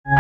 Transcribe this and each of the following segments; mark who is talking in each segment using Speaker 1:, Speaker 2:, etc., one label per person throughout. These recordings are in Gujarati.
Speaker 1: चेन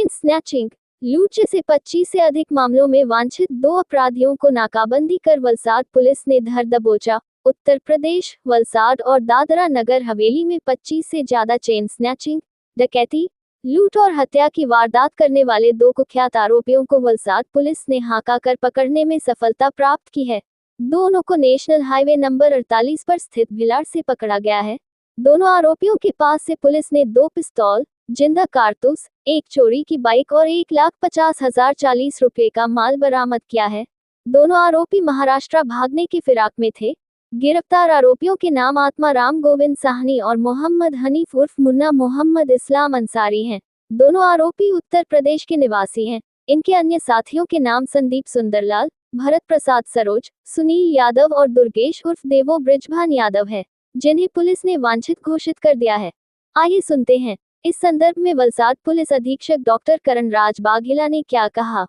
Speaker 1: स्नैचिंग लूट जैसे 25 से अधिक मामलों में वांछित 2 अपराधियों को नाकाबंदी कर वलसाड पुलिस ने धर दबोचा। उत्तर प्रदेश वलसाड और दादरा नगर हवेली में 25 से ज्यादा चेन स्नैचिंग, डकैती, लूट और हत्या की वारदात करने वाले 2 कुख्यात आरोपियों को वलसाड पुलिस ने हाका कर पकड़ने में सफलता प्राप्त की है। दोनों को नेशनल हाईवे नंबर 48 पर स्थित भिलाड़ से पकड़ा गया है। दोनों आरोपियों के पास से पुलिस ने 2 पिस्तौल, जिंदा कारतूस, 1 चोरी की बाइक और 1,50,040 रुपये का माल बरामद किया है। दोनों आरोपी महाराष्ट्र भागने की फिराक में थे। गिरफ्तार आरोपियों के नाम आत्मा राम गोविंद साहनी और मोहम्मद हनीफ उर्फ मुन्ना मोहम्मद इस्लाम अंसारी हैं। दोनों आरोपी उत्तर प्रदेश के निवासी हैं। इनके अन्य साथियों के नाम संदीप सुंदरलाल, भरत प्रसाद सरोज, सुनील यादव और दुर्गेश उर्फ देवो ब्रिजभान यादव है, जिन्हें पुलिस ने वांछित घोषित कर दिया है। आइए सुनते हैं इस संदर्भ में वलसाड पुलिस अधीक्षक डॉक्टर करण राज बाघेला ने क्या कहा।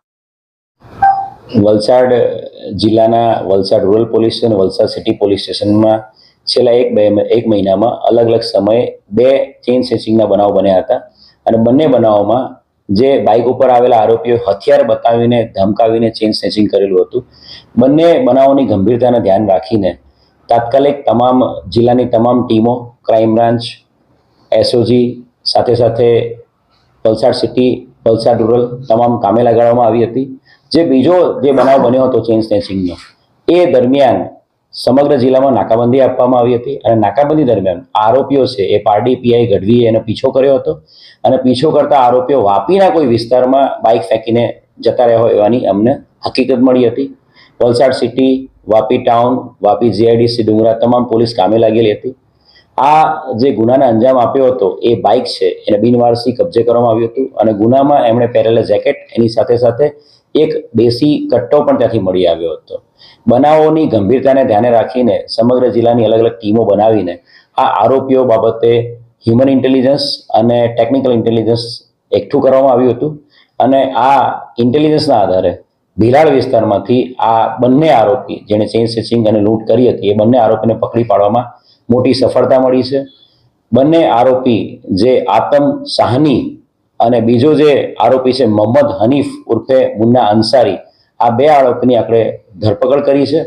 Speaker 2: वलसाड जिल्लाना वलसाड रूरल पोलीस અને વલસાડ સિટી પોલીસ સ્ટેશનમાં છેલ્લા એક મહિનામાં અલગ અલગ સમયે 2 ચેઇન સ્નેચિંગના બનાવ બન્યા હતા અને બંને બનાવોમાં જે બાઇક ઉપર આવેલા આરોપીઓ હથિયાર બતાવીને ધમકાવીને ચેઇન સ્નેચિંગ કરેલું હતું। બંને બનાવોની ગંભીરતાને ધ્યાન રાખીને તાત્કાલિક તમામ જિલ્લાની તમામ ટીમો, ક્રાઇમ બ્રાન્ચ, એસઓજી સાથે સાથે વલસાડ સિટી, વલસાડ રૂરલ તમામ કામે લગાડવામાં આવી હતી। જે બીજો જે બનાવ બન્યો હતો ચેઇન સ્નેચિંગનો, એ દરમિયાન સમગ્ર જિલ્લામાં નાકાબંધી આપવામાં આવી હતી અને નાકાબંધી દરમિયાન આરોપીઓ છે એ પારડી પીઆઈ ગઢવીએ એનો પીછો કર્યો હતો અને પીછો કરતા આરોપીઓ વાપીના કોઈ વિસ્તારમાં બાઇક ફેંકીને જતા રહ્યા હોય એવાની અમને હકીકત મળી હતી। Valsad city, Vapi town, Vapi GIDC ડુંગરા તમામ પોલીસ કામે લાગેલી હતી। આ જે ગુનાને અંજામ આપ્યો હતો એ બાઇક છે એને બિનવારસી કબજે કરવામાં આવ્યું હતું અને ગુનામાં એમણે પહેરેલા જેકેટ એની સાથે સાથે એક દેશી કટ્ટો પણ ત્યાંથી મળી આવ્યો હતો। બનાવોની ગંભીરતાને ધ્યાને રાખીને સમગ્ર જિલ્લાની અલગ અલગ ટીમો બનાવીને આ આરોપીઓ બાબતે હ્યુમન ઇન્ટેલિજન્સ અને ટેકનિકલ ઇન્ટેલિજન્સ એકઠું કરવામાં આવ્યું હતું અને આ ઇન્ટેલિજન્સના આધારે ભિલાડ વિસ્તારમાંથી આ બંને આરોપી જેણે ચેઇન સ્નેચિંગ અને લૂંટ કરી હતી એ બંને આરોપીને પકડી પાડવામાં મોટી સફળતા મળી છે। બંને આરોપી જે આતમ સાહની અને બીજો જે આરોપી છે મોહમ્મદ હનીફ ઉર્ફે મુન્ના અંસારી, આ 2 આરોપીની આપણે ધરપકડ કરી છે।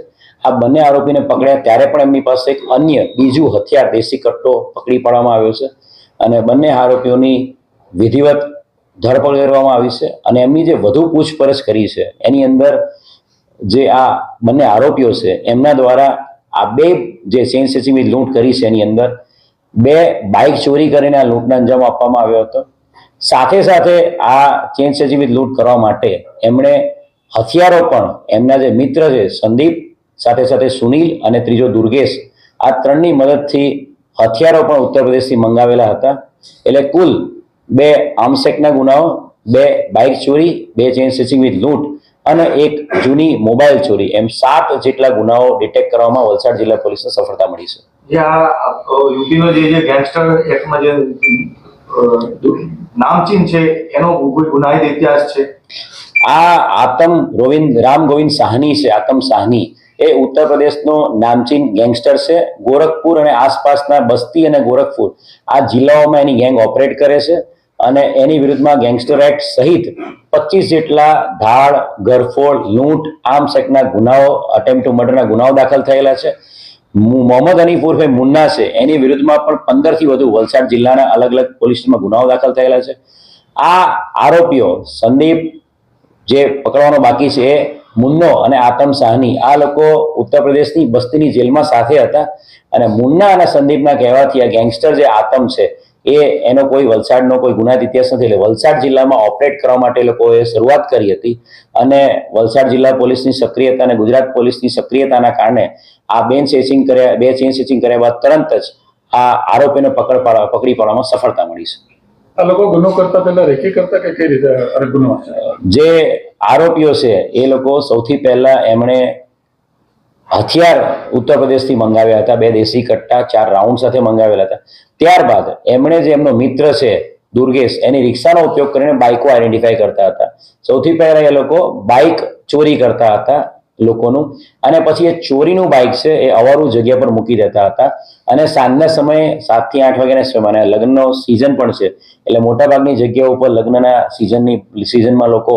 Speaker 2: આ બંને આરોપીને પકડ્યા ત્યારે પણ એમની પાસે એક અન્ય બીજું હથિયાર દેશી કટ્ટો પકડી પાડવામાં આવ્યો છે અને બંને આરોપીઓની વિધિવત ધરપકડ કરવામાં આવી છે અને એમની જે વધુ પૂછપરછ કરી છે એની અંદર જે આ બંને આરોપીઓ છે એમના દ્વારા આ 2 જે ચેઇન સ્નેચિંગ લૂંટ કરી છે એની અંદર 2 બાઇક ચોરી કરીને આ લૂંટને અંજામ આપવામાં આવ્યો હતો। સાથે સાથે આ ચેઇન સ્નેચિંગ લૂંટ કરવા માટે એમણે હથિયારો પણ એમના જે મિત્ર છે સંદીપ, સાથે સાથે સુनील અને ત્રીજો દુર્ગેશ, આ 3ની મદદથી હથિયારો પણ ઉત્તર પ્રદેશથી મંગાવેલા હતા। એટલે કુલ 2 આર્મ્સ એક્ટના ગુનાઓ, 2 બાઇક ચોરી, 2 ચેઇન સ્નેચિંગ લૂંટ અને 1 જૂની મોબાઈલ ચોરી, એમ 7 જેટલા ગુનાઓ ડિટેક્ટ કરવામાં વલસાડ જિલ્લા પોલીસને સફળતા મળી છે।
Speaker 3: યુપીનો જે ગેંગસ્ટર એક્ટમાં જે નામચીન છે એનો કોઈ ગુનાહિત ઇતિહાસ છે।
Speaker 2: આ આતમ રામ ગોવિંદ સાહની છે, આતમ સાહની એ ઉત્તર પ્રદેશનો નામચીન ગેંગસ્ટર છે। ગોરખપુર અને આસપાસના બસ્તી અને ગોરખપુર આ જિલ્લાઓમાં એની ગેંગ ઓપરેટ કરે છે અને એની વિરુદ્ધમાં ગેંગસ્ટર એક્ટ સહિત 25 જેટલા ધાડ, ગરફોડ, લૂંટ, આર્મ્સ એક્ટના ગુનાઓ, અટેમ્પ્ટ ટુ મર્ડરના ગુનાઓ દાખલ થયેલા છે। મોહમ્મદ હનીફ ઉર્ફે મુન્ના છે એની વિરુદ્ધમાં પણ 15થી વધુ વલસાડ જિલ્લાના અલગ અલગ પોલીસમાં ગુનાઓ દાખલ થયેલા છે। આ આરોપીઓ સંદીપ જે પકડવાનો બાકી છે એ મુન્નો અને આતમ સાહની આ લોકો ઉત્તર પ્રદેશની બસ્તીની જેલમાં સાથે હતા અને મુન્ના અને સંદીપના કહેવાથી આ ગેંગસ્ટર જે આતમ છે એ એનો કોઈ વલસાડનો કોઈ ગુનાહિત ઇતિહાસ નથી। એટલે વલસાડ જિલ્લામાં ઓપરેટ કરવા માટે લોકોએ શરૂઆત કરી હતી અને વલસાડ જિલ્લા પોલીસની સક્રિયતા અને ગુજરાત પોલીસની સક્રિયતાના કારણે આ 2 ચેઇન સ્નેચિંગ કર્યા બાદ તરત જ આ આરોપીને પકડી પાડવામાં સફળતા મળી છે।
Speaker 3: આ લોકો ગુનો કરતા પહેલા રેકી કરતા કે કઈ રીતે ગુનો?
Speaker 2: જે આરોપીઓ છે એ લોકો સૌથી પહેલા એમણે હથિયાર ઉત્તર પ્રદેશથી મંગાવ્યા હતા, 2 દેશી કટ્ટા 4 રાઉન્ડ સાથે મંગાવેલા હતા। ત્યારબાદ એમણે જે એમનો મિત્ર છે દુર્ગેશ એની રિક્ષાનો ઉપયોગ કરીને બાઇકો આઈડેન્ટિફાઈ કરતા હતા। સૌથી પહેલા એ લોકો બાઇક ચોરી કરતા હતા લોકોનું, અને પછી એ ચોરીનું બાઇક છે એ અવારું જગ્યા પર મૂકી દેતા હતા. અને સાંજના સમયે 7 થી 8 વાગ્યાના સમયે લગ્નનો સિઝન પણ છે એટલે મોટાભાગની જગ્યાઓ ઉપર લગ્નના સિઝનમાં લોકો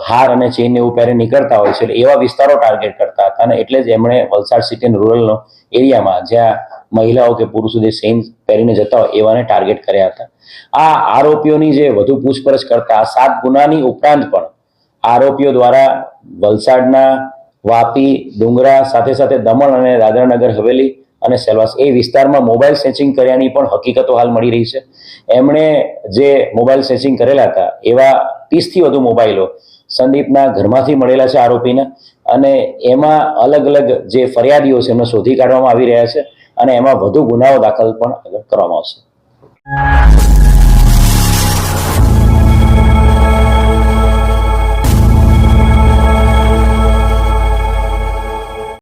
Speaker 2: હાર અને ચેઇન એવું પહેરી નીકળતા હોય છે, એટલે એવા વિસ્તારો ટાર્ગેટ કરતા હતા. અને એટલે જ એમણે વલસાડ સિટી અને રૂરલનો એરિયામાં જ્યાં મહિલાઓ કે પુરુષો જે ચેઇન પહેરીને જતા હોય એવાને ટાર્ગેટ કર્યા હતા. આ આરોપીઓની જે વધુ પૂછપરછ કરતા 7 ગુનાની ઉપરાંત પણ આરોપીઓ દ્વારા વલસાડના વાપી, ડુંગરા, સાથે સાથે દમણ અને દાદરાનગર હવેલી અને સેલવાસ એ વિસ્તારમાં મોબાઈલ સ્નેચિંગ કર્યાની પણ હકીકતો હાલ મળી રહી છે. એમણે જે મોબાઈલ સ્નેચિંગ કરેલા હતા એવા 30 થી વધુ મોબાઈલો સંદીપના ઘરમાંથી મળેલા છે આરોપીને, અને એમાં અલગ અલગ જે ફરિયાદીઓ છે એમને શોધી કાઢવામાં આવી રહ્યા છે અને એમાં વધુ ગુનાઓ દાખલ પણ કરવામાં આવશે.